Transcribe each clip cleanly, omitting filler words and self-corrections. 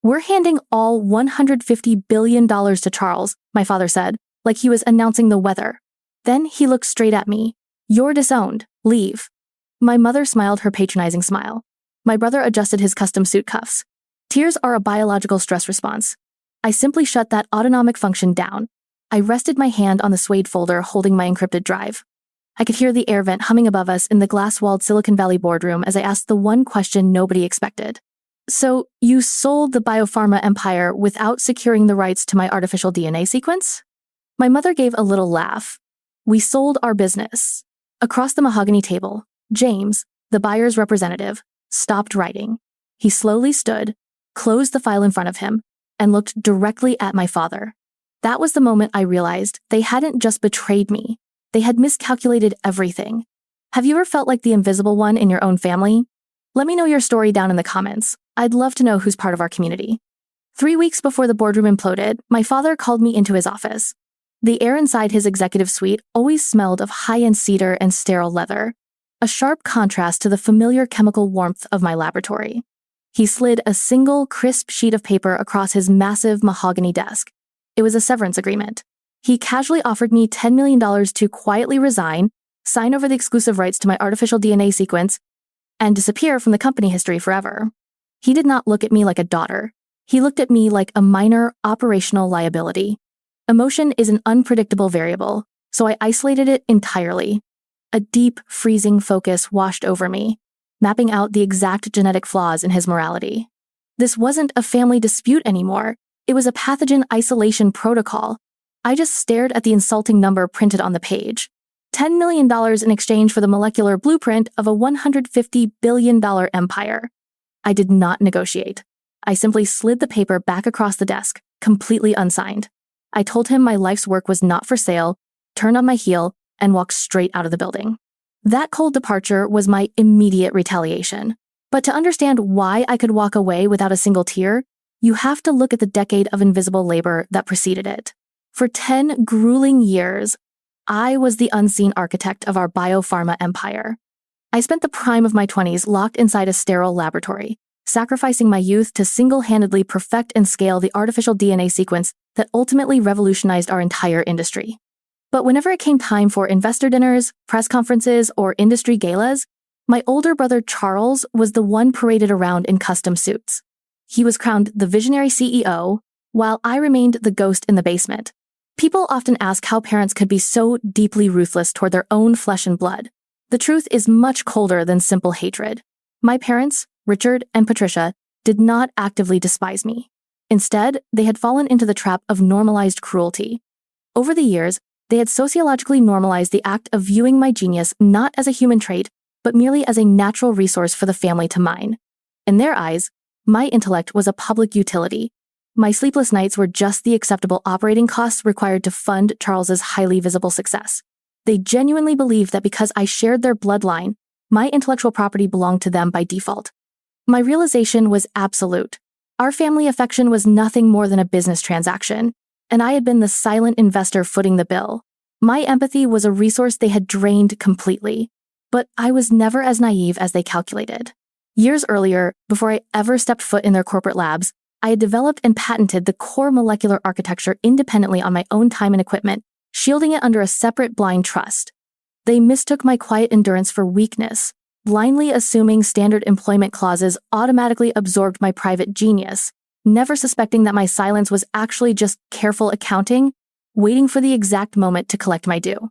"We're handing all $150 billion to Charles," my father said, like he was announcing the weather. Then he looked straight at me. "You're disowned. Leave." My mother smiled her patronizing smile. My brother adjusted his custom suit cuffs. Tears are a biological stress response. I simply shut that autonomic function down. I rested my hand on the suede folder holding my encrypted drive. I could hear the air vent humming above us in the glass-walled Silicon Valley boardroom as I asked the one question nobody expected. "So, you sold the bio-pharma empire without securing the rights to my artificial DNA sequence?" My mother gave a little laugh. "We sold our business." Across the mahogany table, James, the buyer's representative, stopped writing. He slowly stood, closed the file in front of him, and looked directly at my father. That was the moment I realized they hadn't just betrayed me. They had miscalculated everything. Have you ever felt like the invisible one in your own family? Let me know your story down in the comments. I'd love to know who's part of our community. 3 weeks before the boardroom imploded, my father called me into his office. The air inside his executive suite always smelled of high-end cedar and sterile leather, a sharp contrast to the familiar chemical warmth of my laboratory. He slid a single, crisp sheet of paper across his massive mahogany desk. It was a severance agreement. He casually offered me $10 million to quietly resign, sign over the exclusive rights to my artificial DNA sequence, and disappear from the company history forever. He did not look at me like a daughter. He looked at me like a minor operational liability. Emotion is an unpredictable variable, so I isolated it entirely. A deep, freezing focus washed over me, mapping out the exact genetic flaws in his morality. This wasn't a family dispute anymore. It was a pathogen isolation protocol. I just stared at the insulting number printed on the page. $10 million in exchange for the molecular blueprint of a $150 billion empire. I did not negotiate. I simply slid the paper back across the desk, completely unsigned. I told him my life's work was not for sale, turned on my heel, and walked straight out of the building. That cold departure was my immediate retaliation. But to understand why I could walk away without a single tear, you have to look at the decade of invisible labor that preceded it. For 10 grueling years, I was the unseen architect of our bio-pharma empire. I spent the prime of my 20s locked inside a sterile laboratory, sacrificing my youth to single-handedly perfect and scale the artificial DNA sequence that ultimately revolutionized our entire industry. But whenever it came time for investor dinners, press conferences, or industry galas, my older brother Charles was the one paraded around in custom suits. He was crowned the visionary CEO, while I remained the ghost in the basement. People often ask how parents could be so deeply ruthless toward their own flesh and blood. The truth is much colder than simple hatred. My parents, Richard and Patricia, did not actively despise me. Instead, they had fallen into the trap of normalized cruelty. Over the years, they had sociologically normalized the act of viewing my genius not as a human trait, but merely as a natural resource for the family to mine. In their eyes, my intellect was a public utility. My sleepless nights were just the acceptable operating costs required to fund Charles's highly visible success. They genuinely believed that because I shared their bloodline, my intellectual property belonged to them by default. My realization was absolute. Our family affection was nothing more than a business transaction, and I had been the silent investor footing the bill. My empathy was a resource they had drained completely, but I was never as naive as they calculated. Years earlier, before I ever stepped foot in their corporate labs, I had developed and patented the core molecular architecture independently on my own time and equipment, shielding it under a separate blind trust. They mistook my quiet endurance for weakness, blindly assuming standard employment clauses automatically absorbed my private genius, never suspecting that my silence was actually just careful accounting, waiting for the exact moment to collect my due.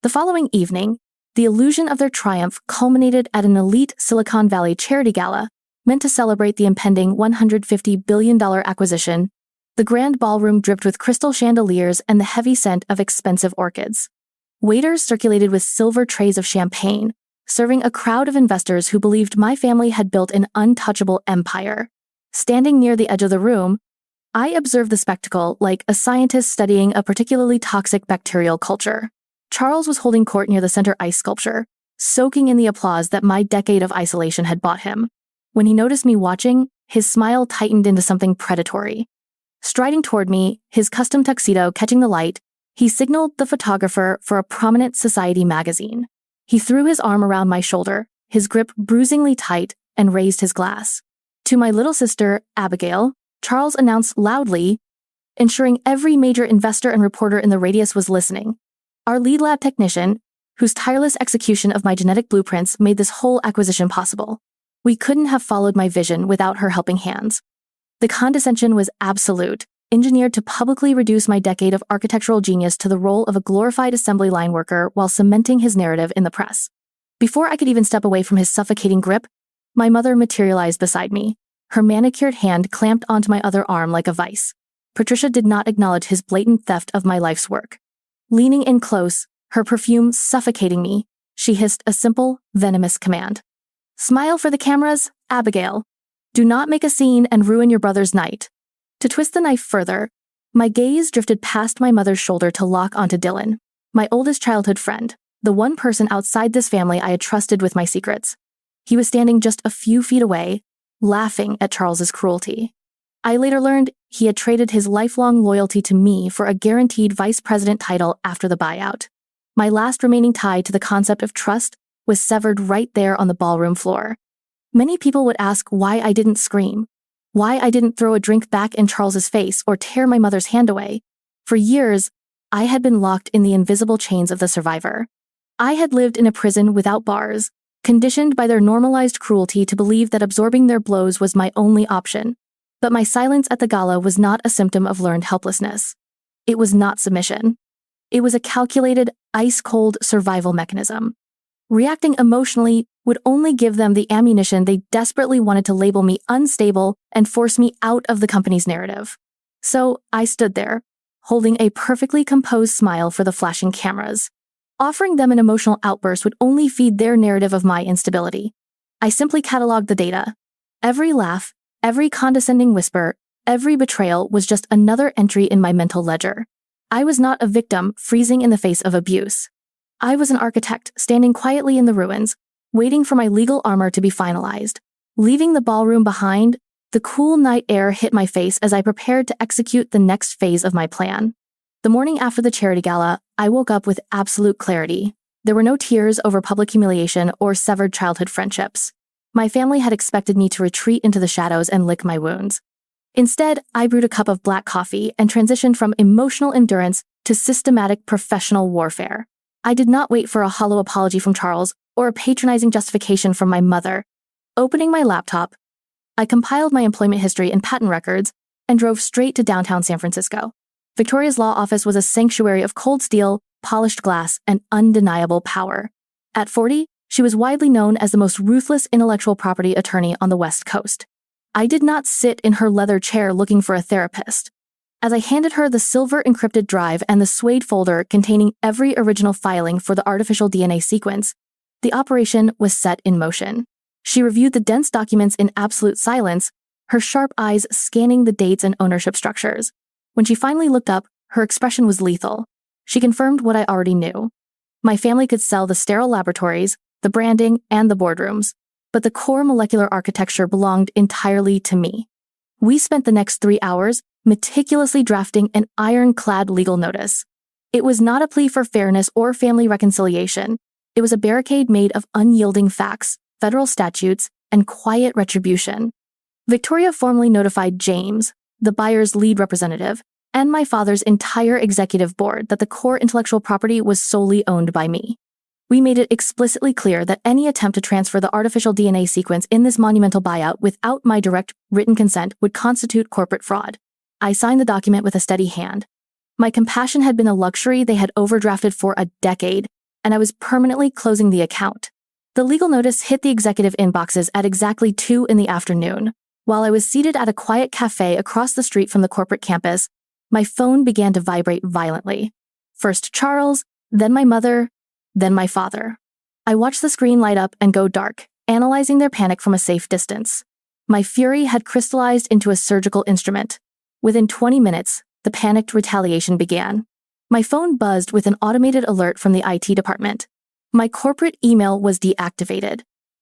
The following evening, the illusion of their triumph culminated at an elite Silicon Valley charity gala meant to celebrate the impending $150 billion acquisition. The grand ballroom dripped with crystal chandeliers and the heavy scent of expensive orchids. Waiters circulated with silver trays of champagne, serving a crowd of investors who believed my family had built an untouchable empire. Standing near the edge of the room, I observed the spectacle like a scientist studying a particularly toxic bacterial culture. Charles was holding court near the center ice sculpture, soaking in the applause that my decade of isolation had bought him. When he noticed me watching, his smile tightened into something predatory. Striding toward me, his custom tuxedo catching the light, he signaled the photographer for a prominent society magazine. He threw his arm around my shoulder, his grip bruisingly tight, and raised his glass. To my little sister, Abigail, Charles announced loudly, ensuring every major investor and reporter in the radius was listening. Our lead lab technician, whose tireless execution of my genetic blueprints made this whole acquisition possible. We couldn't have followed my vision without her helping hands. The condescension was absolute, engineered to publicly reduce my decade of architectural genius to the role of a glorified assembly line worker while cementing his narrative in the press. Before I could even step away from his suffocating grip, my mother materialized beside me, her manicured hand clamped onto my other arm like a vice. Patricia did not acknowledge his blatant theft of my life's work. Leaning in close, her perfume suffocating me, she hissed a simple, venomous command. "Smile for the cameras, Abigail. Do not make a scene and ruin your brother's night." To twist the knife further, my gaze drifted past my mother's shoulder to lock onto Dylan, my oldest childhood friend, the one person outside this family I had trusted with my secrets. He was standing just a few feet away, laughing at Charles's cruelty. I later learned he had traded his lifelong loyalty to me for a guaranteed vice president title after the buyout. My last remaining tie to the concept of trust was severed right there on the ballroom floor. Many people would ask why I didn't scream, why I didn't throw a drink back in Charles's face or tear my mother's hand away. For years, I had been locked in the invisible chains of the survivor. I had lived in a prison without bars, conditioned by their normalized cruelty to believe that absorbing their blows was my only option. But my silence at the gala was not a symptom of learned helplessness. It was not submission. It was a calculated, ice-cold survival mechanism. Reacting emotionally would only give them the ammunition they desperately wanted to label me unstable and force me out of the company's narrative. So I stood there, holding a perfectly composed smile for the flashing cameras. Offering them an emotional outburst would only feed their narrative of my instability. I simply cataloged the data. Every laugh, every condescending whisper, every betrayal was just another entry in my mental ledger. I was not a victim freezing in the face of abuse. I was an architect standing quietly in the ruins, waiting for my legal armor to be finalized. Leaving the ballroom behind, the cool night air hit my face as I prepared to execute the next phase of my plan. The morning after the charity gala, I woke up with absolute clarity. There were no tears over public humiliation or severed childhood friendships. My family had expected me to retreat into the shadows and lick my wounds. Instead, I brewed a cup of black coffee and transitioned from emotional endurance to systematic professional warfare. I did not wait for a hollow apology from Charles or a patronizing justification from my mother. Opening my laptop, I compiled my employment history and patent records and drove straight to downtown San Francisco. Victoria's law office was a sanctuary of cold steel, polished glass, and undeniable power. At 40, she was widely known as the most ruthless intellectual property attorney on the West Coast. I did not sit in her leather chair looking for a therapist. As I handed her the silver encrypted drive and the suede folder containing every original filing for the artificial DNA sequence, the operation was set in motion. She reviewed the dense documents in absolute silence, her sharp eyes scanning the dates and ownership structures. When she finally looked up, her expression was lethal. She confirmed what I already knew. My family could sell the sterile laboratories, the branding, and the boardrooms, but the core molecular architecture belonged entirely to me. We spent the next 3 hours meticulously drafting an ironclad legal notice. It was not a plea for fairness or family reconciliation. It was a barricade made of unyielding facts, federal statutes, and quiet retribution. Victoria formally notified James, the buyer's lead representative, and my father's entire executive board that the core intellectual property was solely owned by me. We made it explicitly clear that any attempt to transfer the artificial DNA sequence in this monumental buyout without my direct written consent would constitute corporate fraud. I signed the document with a steady hand. My compassion had been a luxury they had overdrafted for a decade, and I was permanently closing the account. The legal notice hit the executive inboxes at exactly 2 in the afternoon. While I was seated at a quiet cafe across the street from the corporate campus, my phone began to vibrate violently. First Charles, then my mother, then my father. I watched the screen light up and go dark, analyzing their panic from a safe distance. My fury had crystallized into a surgical instrument. Within 20 minutes, the panicked retaliation began. My phone buzzed with an automated alert from the IT department. My corporate email was deactivated.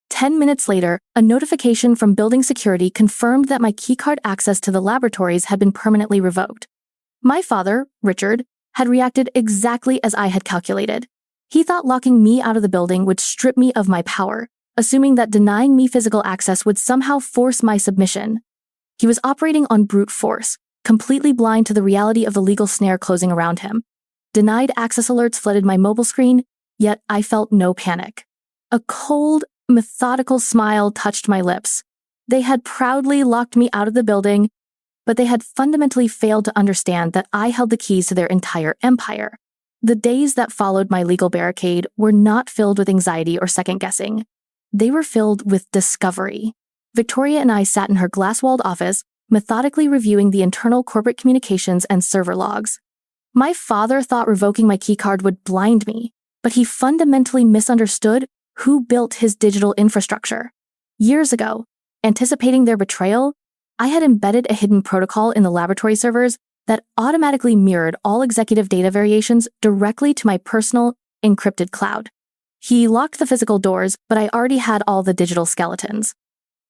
10 minutes later, a notification from building security confirmed that my keycard access to the laboratories had been permanently revoked. My father, Richard, had reacted exactly as I had calculated. He thought locking me out of the building would strip me of my power, assuming that denying me physical access would somehow force my submission. He was operating on brute force, completely blind to the reality of the legal snare closing around him. Denied access alerts flooded my mobile screen, yet I felt no panic. A cold, methodical smile touched my lips. They had proudly locked me out of the building, but they had fundamentally failed to understand that I held the keys to their entire empire. The days that followed my legal barricade were not filled with anxiety or second-guessing. They were filled with discovery. Victoria and I sat in her glass-walled office, methodically reviewing the internal corporate communications and server logs. My father thought revoking my keycard would blind me, but he fundamentally misunderstood who built his digital infrastructure. Years ago, anticipating their betrayal, I had embedded a hidden protocol in the laboratory servers that automatically mirrored all executive data variations directly to my personal, encrypted cloud. He locked the physical doors, but I already had all the digital skeletons.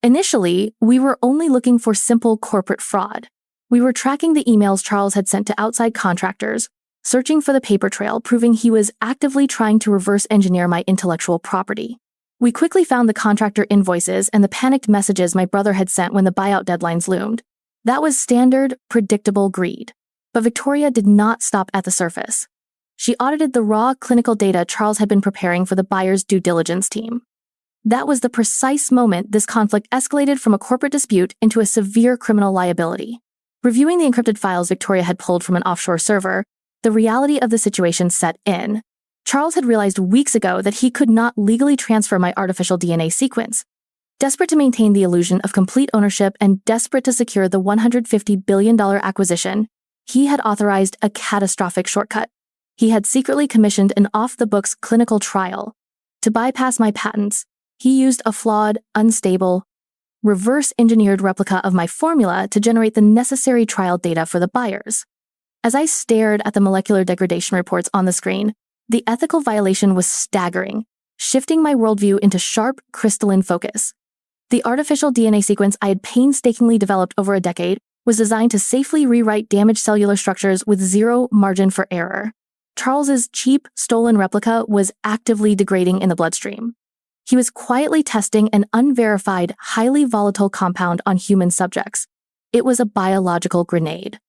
Initially, we were only looking for simple corporate fraud. We were tracking the emails Charles had sent to outside contractors, searching for the paper trail proving he was actively trying to reverse engineer my intellectual property. We quickly found the contractor invoices and the panicked messages my brother had sent when the buyout deadlines loomed. That was standard, predictable greed. But Victoria did not stop at the surface. She audited the raw clinical data Charles had been preparing for the buyer's due diligence team. That was the precise moment this conflict escalated from a corporate dispute into a severe criminal liability. Reviewing the encrypted files Victoria had pulled from an offshore server, the reality of the situation set in. Charles had realized weeks ago that he could not legally transfer my artificial DNA sequence. Desperate to maintain the illusion of complete ownership and desperate to secure the $150 billion acquisition, he had authorized a catastrophic shortcut. He had secretly commissioned an off-the-books clinical trial. To bypass my patents, he used a flawed, unstable, reverse-engineered replica of my formula to generate the necessary trial data for the buyers. As I stared at the molecular degradation reports on the screen, the ethical violation was staggering, shifting my worldview into sharp, crystalline focus. The artificial DNA sequence I had painstakingly developed over a decade was designed to safely rewrite damaged cellular structures with zero margin for error. Charles's cheap, stolen replica was actively degrading in the bloodstream. He was quietly testing an unverified, highly volatile compound on human subjects. It was a biological grenade.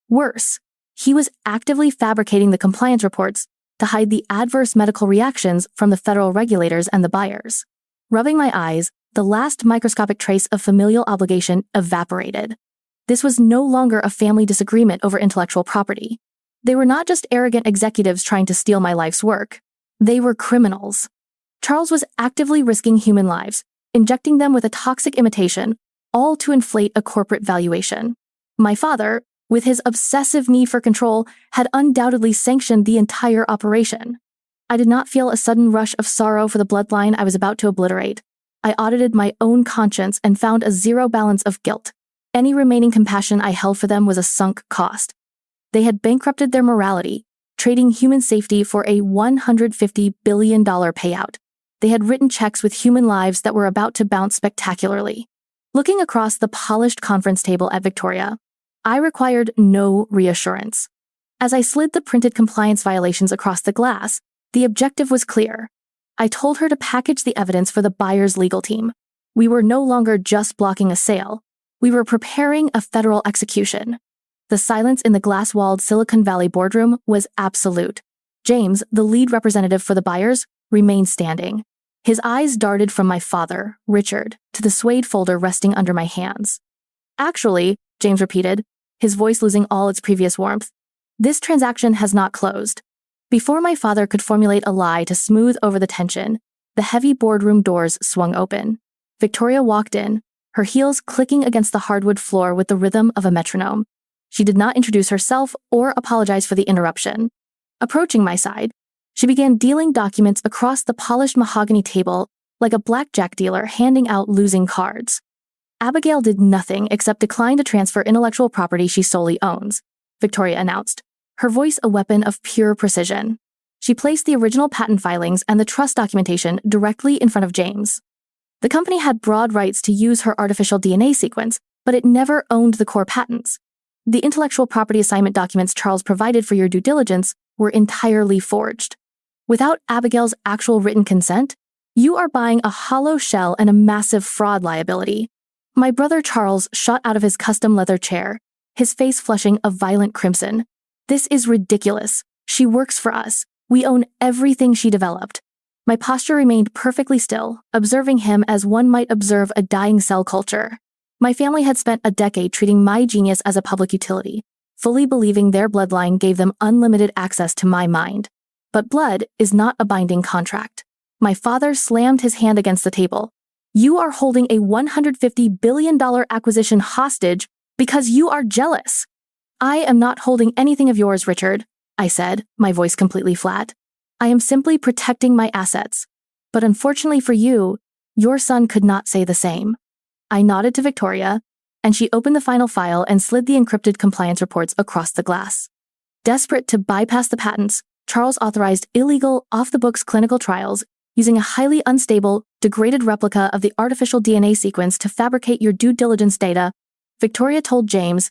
Worse, he was actively fabricating the compliance reports to hide the adverse medical reactions from the federal regulators and the buyers. Rubbing my eyes, the last microscopic trace of familial obligation evaporated. This was no longer a family disagreement over intellectual property. They were not just arrogant executives trying to steal my life's work. They were criminals. Charles was actively risking human lives, injecting them with a toxic imitation, all to inflate a corporate valuation. My father, with his obsessive need for control, had undoubtedly sanctioned the entire operation. I did not feel a sudden rush of sorrow for the bloodline I was about to obliterate. I audited my own conscience and found a zero balance of guilt. Any remaining compassion I held for them was a sunk cost. They had bankrupted their morality, trading human safety for a $150 billion payout. They had written checks with human lives that were about to bounce spectacularly. Looking across the polished conference table at Victoria, I required no reassurance. As I slid the printed compliance violations across the glass, the objective was clear. I told her to package the evidence for the buyer's legal team. We were no longer just blocking a sale. We were preparing a federal execution. The silence in the glass-walled Silicon Valley boardroom was absolute. James, the lead representative for the buyers, remained standing. His eyes darted from my father, Richard, to the suede folder resting under my hands. Actually, James repeated, his voice losing all its previous warmth, this transaction has not closed. Before my father could formulate a lie to smooth over the tension, the heavy boardroom doors swung open. Victoria walked in, her heels clicking against the hardwood floor with the rhythm of a metronome. She did not introduce herself or apologize for the interruption. Approaching my side, she began dealing documents across the polished mahogany table like a blackjack dealer handing out losing cards. Abigail did nothing except decline to transfer intellectual property she solely owns, Victoria announced, her voice a weapon of pure precision. She placed the original patent filings and the trust documentation directly in front of James. The company had broad rights to use her artificial DNA sequence, but it never owned the core patents. The intellectual property assignment documents Charles provided for your due diligence were entirely forged. Without Abigail's actual written consent, you are buying a hollow shell and a massive fraud liability. My brother Charles shot out of his custom leather chair, his face flushing a violent crimson. This is ridiculous. She works for us. We own everything she developed. My posture remained perfectly still, observing him as one might observe a dying cell culture. My family had spent a decade treating my genius as a public utility, fully believing their bloodline gave them unlimited access to my mind. But blood is not a binding contract. My father slammed his hand against the table. You are holding a $150 billion acquisition hostage because you are jealous. I am not holding anything of yours, Richard, I said, my voice completely flat. I am simply protecting my assets. But unfortunately for you, your son could not say the same. I nodded to Victoria, and she opened the final file and slid the encrypted compliance reports across the glass. Desperate to bypass the patents, Charles authorized illegal, off-the-books clinical trials using a highly unstable, degraded replica of the artificial DNA sequence to fabricate your due diligence data, Victoria told James.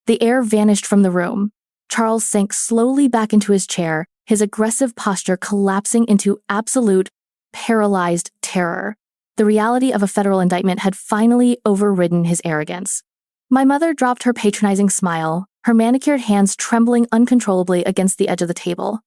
The air vanished from the room. Charles sank slowly back into his chair, his aggressive posture collapsing into absolute, paralyzed terror. The reality of a federal indictment had finally overridden his arrogance. My mother dropped her patronizing smile, her manicured hands trembling uncontrollably against the edge of the table.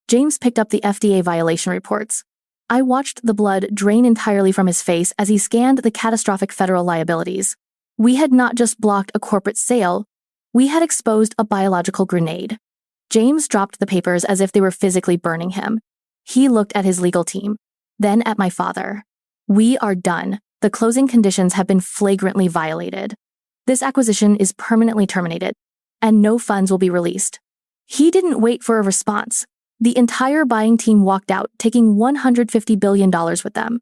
James picked up the FDA violation reports. I watched the blood drain entirely from his face as he scanned the catastrophic federal liabilities. We had not just blocked a corporate sale, we had exposed a biological grenade. James dropped the papers as if they were physically burning him. He looked at his legal team, then at my father. We are done. The closing conditions have been flagrantly violated. This acquisition is permanently terminated, and no funds will be released. He didn't wait for a response. The entire buying team walked out, taking $150 billion with them.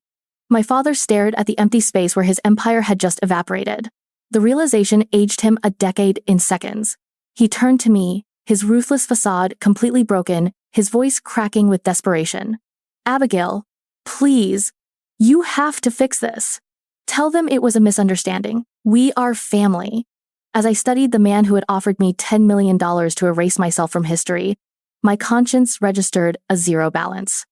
My father stared at the empty space where his empire had just evaporated. The realization aged him a decade in seconds. He turned to me, his ruthless facade completely broken, his voice cracking with desperation. Abigail, please, you have to fix this. Tell them it was a misunderstanding. We are family. As I studied the man who had offered me $10 million to erase myself from history, my conscience registered a zero balance.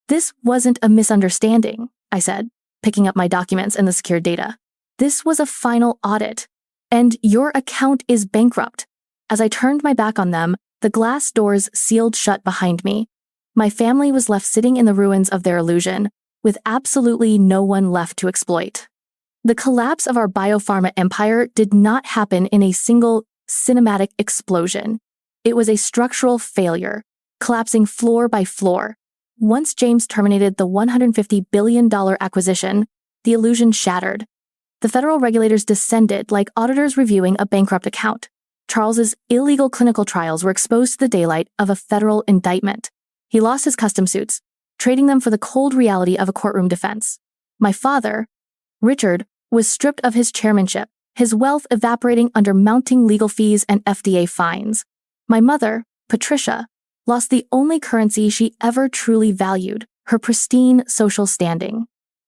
This wasn't a misunderstanding, I said, picking up my documents and the secured data. This was a final audit, and your account is bankrupt. As I turned my back on them, the glass doors sealed shut behind me. My family was left sitting in the ruins of their illusion, with absolutely no one left to exploit. The collapse of our bio-pharma empire did not happen in a single cinematic explosion. It was a structural failure, collapsing floor by floor. Once James terminated the $150 billion acquisition, the illusion shattered. The federal regulators descended like auditors reviewing a bankrupt account. Charles's illegal clinical trials were exposed to the daylight of a federal indictment. He lost his custom suits, trading them for the cold reality of a courtroom defense. My father, Richard, was stripped of his chairmanship, his wealth evaporating under mounting legal fees and FDA fines. My mother, Patricia, lost the only currency she ever truly valued, her pristine social standing.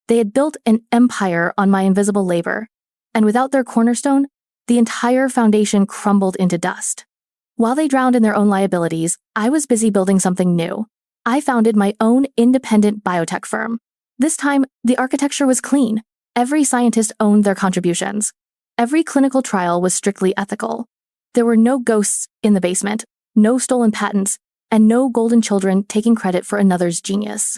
They had built an empire on my invisible labor, and without their cornerstone, the entire foundation crumbled into dust. While they drowned in their own liabilities, I was busy building something new. I founded my own independent biotech firm. This time, the architecture was clean. Every scientist owned their contributions. Every clinical trial was strictly ethical. There were no ghosts in the basement, no stolen patents, and no golden children taking credit for another's genius.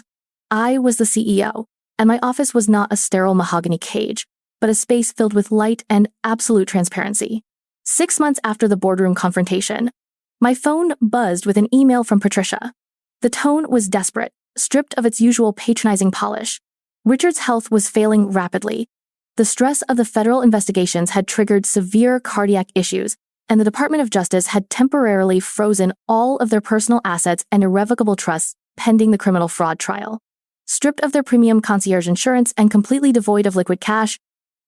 I was the CEO, and my office was not a sterile mahogany cage, but a space filled with light and absolute transparency. 6 months after the boardroom confrontation, my phone buzzed with an email from Patricia. The tone was desperate, stripped of its usual patronizing polish. Richard's health was failing rapidly. The stress of the federal investigations had triggered severe cardiac issues, and the Department of Justice had temporarily frozen all of their personal assets and irrevocable trusts pending the criminal fraud trial. Stripped of their premium concierge insurance and completely devoid of liquid cash,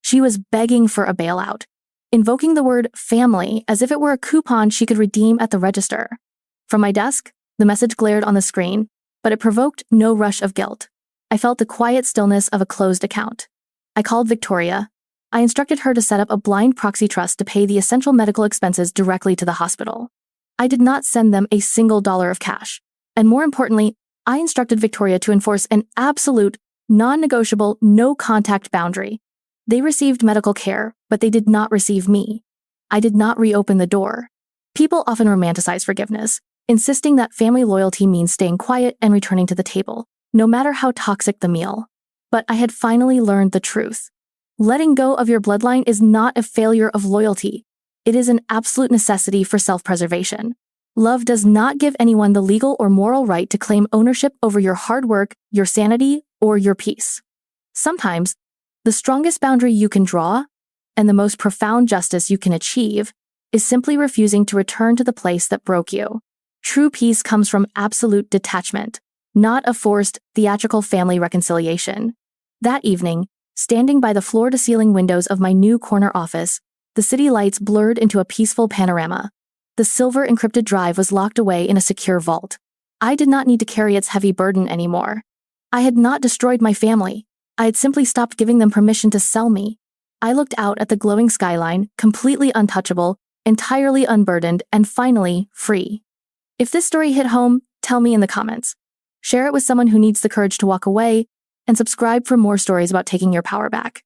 she was begging for a bailout, invoking the word family as if it were a coupon she could redeem at the register. From my desk, the message glared on the screen, but it provoked no rush of guilt. I felt the quiet stillness of a closed account. I called Victoria. I instructed her to set up a blind proxy trust to pay the essential medical expenses directly to the hospital. I did not send them a single dollar of cash. And more importantly, I instructed Victoria to enforce an absolute, non-negotiable, no-contact boundary. They received medical care, but they did not receive me. I did not reopen the door. People often romanticize forgiveness, insisting that family loyalty means staying quiet and returning to the table, no matter how toxic the meal. But I had finally learned the truth. Letting go of your bloodline is not a failure of loyalty. It is an absolute necessity for self-preservation. Love does not give anyone the legal or moral right to claim ownership over your hard work, your sanity, or your peace. Sometimes, the strongest boundary you can draw, and the most profound justice you can achieve, is simply refusing to return to the place that broke you. True peace comes from absolute detachment, not a forced, theatrical family reconciliation. That evening, standing by the floor-to-ceiling windows of my new corner office, the city lights blurred into a peaceful panorama. The silver encrypted drive was locked away in a secure vault. I did not need to carry its heavy burden anymore. I had not destroyed my family. I had simply stopped giving them permission to sell me. I looked out at the glowing skyline, completely untouchable, entirely unburdened, and finally, free. If this story hit home, tell me in the comments. Share it with someone who needs the courage to walk away, and subscribe for more stories about taking your power back.